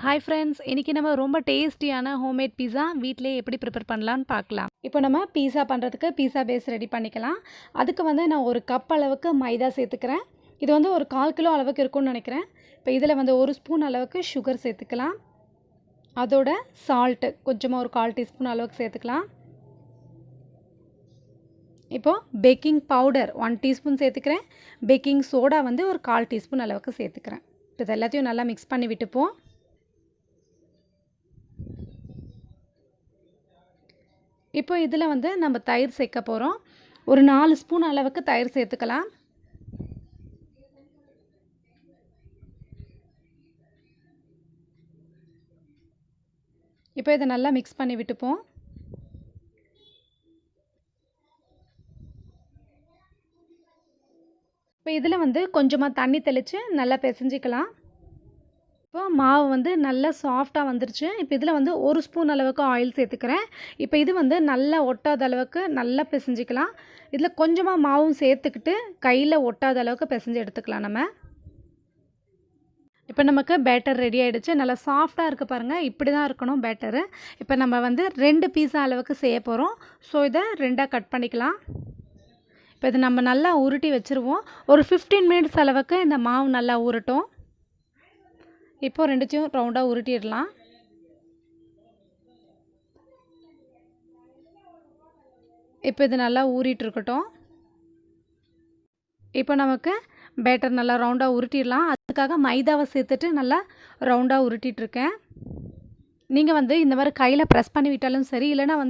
Hi friends, இன்றைக்கி நம்ம ரொம்ப டேஸ்டியான ஹோம்மேட் பீஸா வீட்டிலே எப்படி ப்ரிப்பேர் பண்ணலான்னு பார்க்கலாம். இப்போ நம்ம பீஸா பண்ணுறதுக்கு பீஸா பேஸ் ரெடி பண்ணிக்கலாம். அதுக்கு நான் ஒரு கப் அளவுக்கு மைதா சேர்த்துக்கிறேன். இது ஒரு 1/4 கிலோ அளவுக்கு இருக்கும்னு நினைக்கிறேன். இப்போ இதில் 1 ஸ்பூன் அளவுக்கு சுகர் சேர்த்துக்கலாம். அதோட சால்ட்டு கொஞ்சமாக ஒரு 1/4 டீஸ்பூன் அளவுக்கு சேர்த்துக்கலாம். இப்போது பேக்கிங் பவுடர் 1 டீஸ்பூன் சேர்த்துக்கிறேன். பேக்கிங் சோடா ஒரு 1/4 டீஸ்பூன் அளவுக்கு சேர்த்துக்கிறேன். இப்போ இது எல்லாத்தையும் நல்லா மிக்ஸ் பண்ணி விட்டுப்போம். இப்போ இதில் நம்ம தயிர் சேர்க்க போகிறோம். ஒரு 4 ஸ்பூன் அளவுக்கு தயிர் சேர்த்துக்கலாம். இப்போ இதை நல்லா மிக்ஸ் பண்ணி விட்டுப்போம். இப்போ இதில் கொஞ்சமாக தண்ணி தெளித்து நல்லா பிசைஞ்சிக்கலாம். இப்போ மாவு நல்லா சாஃப்டாக வந்துருச்சு. இப்போ இதில் 1 ஸ்பூன் அளவுக்கு ஆயில் சேர்த்துக்கிறேன். இப்போ இது நல்லா ஒட்டாத அளவுக்கு நல்லா பிசைஞ்சிக்கலாம். இதில் கொஞ்சமாக மாவும் சேர்த்துக்கிட்டு கையில் ஒட்டாத அளவுக்கு பிசைஞ்சு எடுத்துக்கலாம் நம்ம. இப்போ நமக்கு பேட்டர் ரெடி ஆகிடுச்சு. நல்லா சாஃப்டாக இருக்குது பாருங்கள். இப்படி தான் இருக்கணும் பேட்டரு. இப்போ நம்ம 2 பீஸா அளவுக்கு செய்ய போகிறோம். ஸோ இதை 2ஆக கட் பண்ணிக்கலாம். இப்போ இது நம்ம நல்லா உருட்டி வச்சுருவோம். ஒரு 15 மினிட்ஸ் அளவுக்கு இந்த மாவு நல்லா ஊறட்டும். இப்போ 2த்தையும் ரவுண்டாக உருட்டிடலாம். இப்போ இது நல்லா ஊறிட்டு இருக்கட்டும். இப்போ நமக்கு பேட்டர் நல்லா ரவுண்டாக உருட்டிடலாம். அதுக்காக மைதாவை சேர்த்துட்டு நல்லா ரவுண்டாக உருட்டிகிட்ருக்கேன். நீங்கள் இந்த மாதிரி கையில் ப்ரெஸ் பண்ணி விட்டாலும் சரி, இல்லைனா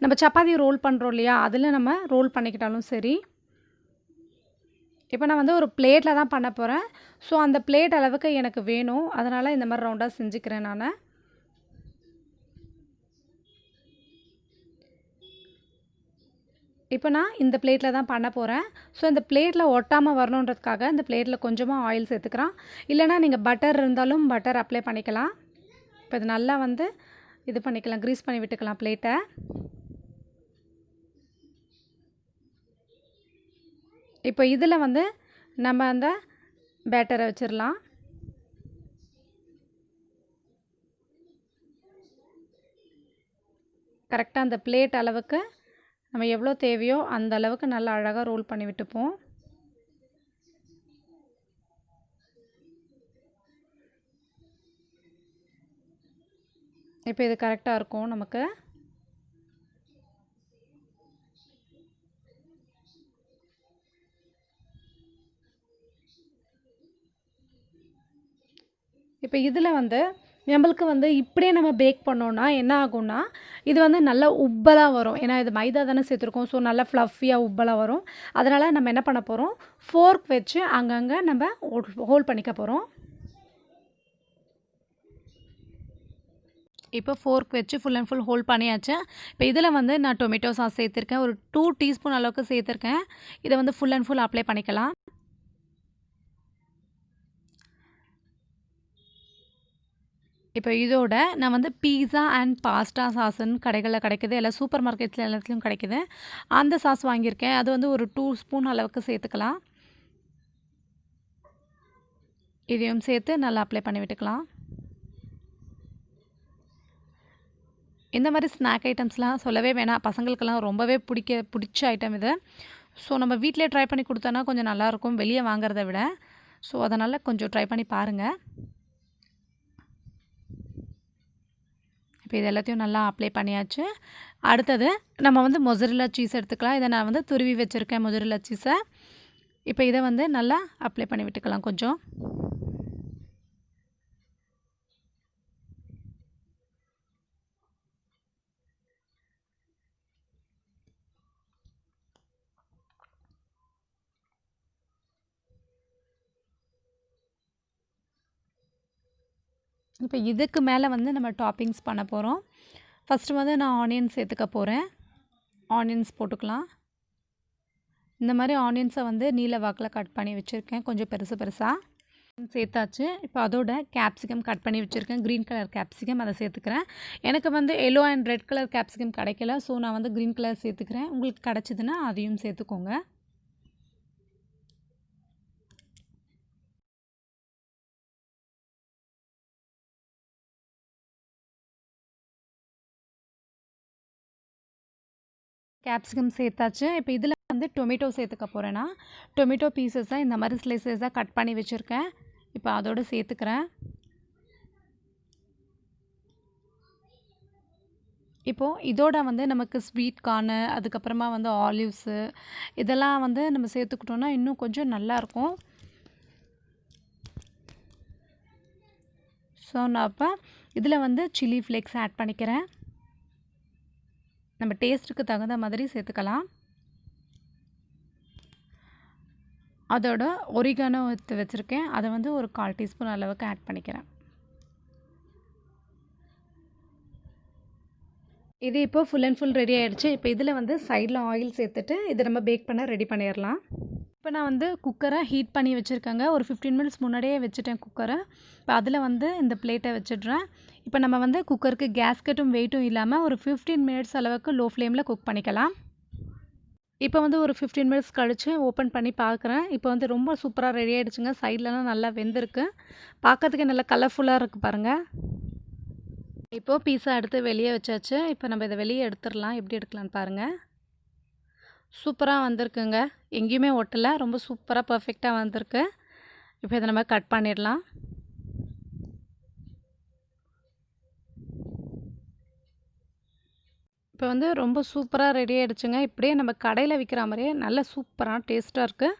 நம்ம சப்பாத்தி ரோல் பண்ணுறோம் இல்லையா, அதில் நம்ம ரோல் பண்ணிக்கிட்டாலும் சரி. இப்போ நான் ஒரு பிளேட்டில் தான் பண்ண போகிறேன். ஸோ அந்த பிளேட் அளவுக்கு எனக்கு வேணும். அதனால் இந்த மாதிரி ரவுண்டாக செஞ்சுக்கிறேன் நான். இப்போ நான் இந்த பிளேட்டில் தான் பண்ண போகிறேன். ஸோ இந்த பிளேட்டில் ஒட்டாமல் வரணுன்றதுக்காக இந்த பிளேட்டில் கொஞ்சமாக ஆயில் சேர்த்துக்கிறேன். இல்லைனா நீங்கள் பட்டர் இருந்தாலும் பட்டர் அப்ளை பண்ணிக்கலாம். இப்போ இது நல்லா இது பண்ணிக்கலாம், க்ரீஸ் பண்ணி விட்டுக்கலாம் பிளேட்டை. இப்போ இதில் நம்ம அந்த பேட்டரை வச்சிடலாம். கரெக்டாக அந்த பிளேட் அளவுக்கு நம்ம எவ்வளோ தேவையோ அந்த அளவுக்கு நல்லா அழகாக ரோல் பண்ணி விட்டுப்போம். இப்போ இது கரெக்டாக இருக்கும் நமக்கு. இப்போ இதில் நம்மளுக்கு இப்படியே நம்ம பேக் பண்ணோன்னா என்ன ஆகும்னா, இது நல்லா உப்பலாக வரும். ஏன்னா இது மைதா தானே சேர்த்துருக்கோம். ஸோ நல்லா ஃப்ளஃபியாக உப்பலாக வரும். அதனால் நம்ம என்ன பண்ண போகிறோம், ஃபோர்க் வச்சு அங்கங்கே நம்ம ஹோல் பண்ணிக்க போகிறோம். இப்போ ஃபோர்க் வச்சு ஃபுல் அண்ட் ஃபுல் ஹோல் பண்ணியாச்சு. இப்போ இதில் நான் டொமேட்டோ சாஸ் சேர்த்துருக்கேன். ஒரு 2 டீஸ்பூன் அளவுக்கு சேர்த்துருக்கேன். இதை ஃபுல் அண்ட் ஃபுல் அப்ளை பண்ணிக்கலாம். இப்போ இதோட நான் பீஸா அண்ட் பாஸ்தா சாஸ்ன்னு கடைகளில் கிடைக்குது. எல்லாம் சூப்பர் மார்க்கெட்ஸில் எல்லாத்துலேயும் கிடைக்குது. அந்த சாஸ் வாங்கியிருக்கேன். அது ஒரு 2 ஸ்பூன் அளவுக்கு சேர்த்துக்கலாம். இதையும் சேர்த்து நல்லா அப்ளை பண்ணி விட்டுக்கலாம். இந்த மாதிரி ஸ்நாக் ஐட்டம்ஸ்லாம் சொல்லவே வேணாம். பசங்களுக்கெல்லாம் ரொம்பவே பிடிச்ச ஐட்டம் இது. ஸோ நம்ம வீட்டிலே ட்ரை பண்ணி கொடுத்தோன்னா கொஞ்சம் நல்லாயிருக்கும் வெளியே வாங்குறத விட. ஸோ அதனால் கொஞ்சம் ட்ரை பண்ணி பாருங்கள். இப்போ இது எல்லாத்தையும் நல்லா அப்ளை பண்ணியாச்சு. அடுத்தது நம்ம மொசரெல்லா சீஸ் எடுத்துக்கலாம். இதை நான் துருவி வச்சுருக்கேன் மொசரெல்லா சீஸை. இப்போ இதை நல்லா அப்ளை பண்ணி விட்டுக்கலாம் கொஞ்சம். இப்போ இதுக்கு மேலே நம்ம டாப்பிங்ஸ் பண்ண போகிறோம். ஃபஸ்ட்டு நான் ஆனியன் சேர்த்துக்க போகிறேன். ஆனியன்ஸ் போட்டுக்கலாம். இந்த மாதிரி ஆனியன்ஸை நீல வாக்கில் கட் பண்ணி வச்சுருக்கேன், கொஞ்சம் பெருசு பெருசாக சேர்த்தாச்சு. இப்போ அதோட கேப்சிகம் கட் பண்ணி வச்சுருக்கேன், க்ரீன் கலர் கேப்சிகம், அதை சேர்த்துக்கிறேன். எனக்கு yellow and red colour capsicum கிடைக்கல. ஸோ நான் க்ரீன் கலர் சேர்த்துக்கிறேன். உங்களுக்கு கிடச்சிதுன்னா அதையும் சேர்த்துக்கோங்க. கேப்சிகம் சேர்த்தாச்சு. இப்போ இதில் வந்து டொமேட்டோ சேர்த்துக்க போகிறேன்னா, டொமேட்டோ பீசஸை இந்த மாதிரி ஸ்லைசஸாக கட் பண்ணி வச்சுருக்கேன். இப்போ அதோடு சேர்த்துக்கிறேன். இப்போது இதோட வந்து நமக்கு ஸ்வீட் கார்னு, அதுக்கப்புறமா வந்து ஆலிவ்ஸு இதெல்லாம் வந்து நம்ம சேர்த்துக்கிட்டோன்னா இன்னும் கொஞ்சம் நல்லாயிருக்கும். ஸோ நான் இப்போ இதில் வந்து சில்லி ஃப்ளேக்ஸ் ஆட் பண்ணிக்கிறேன். நம்ம டேஸ்ட்டுக்கு தகுந்த மாதிரி சேர்த்துக்கலாம். அதோட ஒரிகானோ எடுத்து வச்சுருக்கேன். அதை வந்து ஒரு 1/4 டீஸ்பூன் அளவுக்கு ஆட் பண்ணிக்கிறேன். இது இப்போ ஃபுல் அண்ட் ஃபுல் ரெடி ஆகிடுச்சு. இப்போ இதில் வந்து சைடில் ஆயில் சேர்த்துட்டு இதை நம்ம பேக் பண்ண ரெடி பண்ணிடலாம். இப்போ நான் வந்து குக்கரை ஹீட் பண்ணி வச்சுருக்கேங்க. ஒரு 15 மினிட்ஸ் முன்னாடியே வச்சுட்டேன் குக்கரை. இப்போ அதில் வந்து இந்த பிளேட்டை வச்சிடுறேன். இப்போ நம்ம வந்து குக்கருக்கு கேஸ்கெட்டும் வெயிட்டும் இல்லாமல் ஒரு 15 மினிட்ஸ் அளவுக்கு லோ ஃப்ளேமில் குக் பண்ணிக்கலாம். இப்போ வந்து ஒரு 15 மினிட்ஸ் கழித்து ஓப்பன் பண்ணி பார்க்குறேன். இப்போ வந்து ரொம்ப சூப்பராக ரெடி ஆகிடுச்சுங்க. சைட்லலாம் நல்லா வெந்திருக்கு. பார்க்கறதுக்கு நல்லா கலர்ஃபுல்லாக இருக்குது பாருங்கள். இப்போது பீஸா எடுத்து வெளியே வச்சாச்சு. இப்போ நம்ம இதை வெளியே எடுத்துடலாம். எப்படி எடுக்கலான்னு பாருங்கள். சூப்பராக வந்திருக்குங்க. எங்கேயுமே ஒட்டலை. ரொம்ப சூப்பராக பர்ஃபெக்டாக வந்திருக்கு. இப்போ இதை நம்ம கட் பண்ணிடலாம். இப்போ வந்து ரொம்ப சூப்பராக ரெடி ஆகிடுச்சுங்க. இப்படியே நம்ம கடையில் விற்கிற மாதிரியே நல்ல சூப்பரான டேஸ்ட்டாக இருக்குது.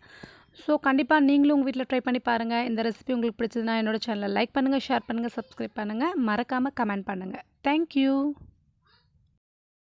ஸோ கண்டிப்பாக நீங்களும் உங்கள் வீட்டில் ட்ரை பண்ணி பாருங்கள். இந்த ரெசிபி உங்களுக்கு பிடிச்சதுன்னா என்னோடய சேனலை லைக் பண்ணுங்கள், ஷேர் பண்ணுங்கள், சப்ஸ்கிரைப் பண்ணுங்கள். மறக்காமல் கமெண்ட் பண்ணுங்கள். தேங்க்யூ.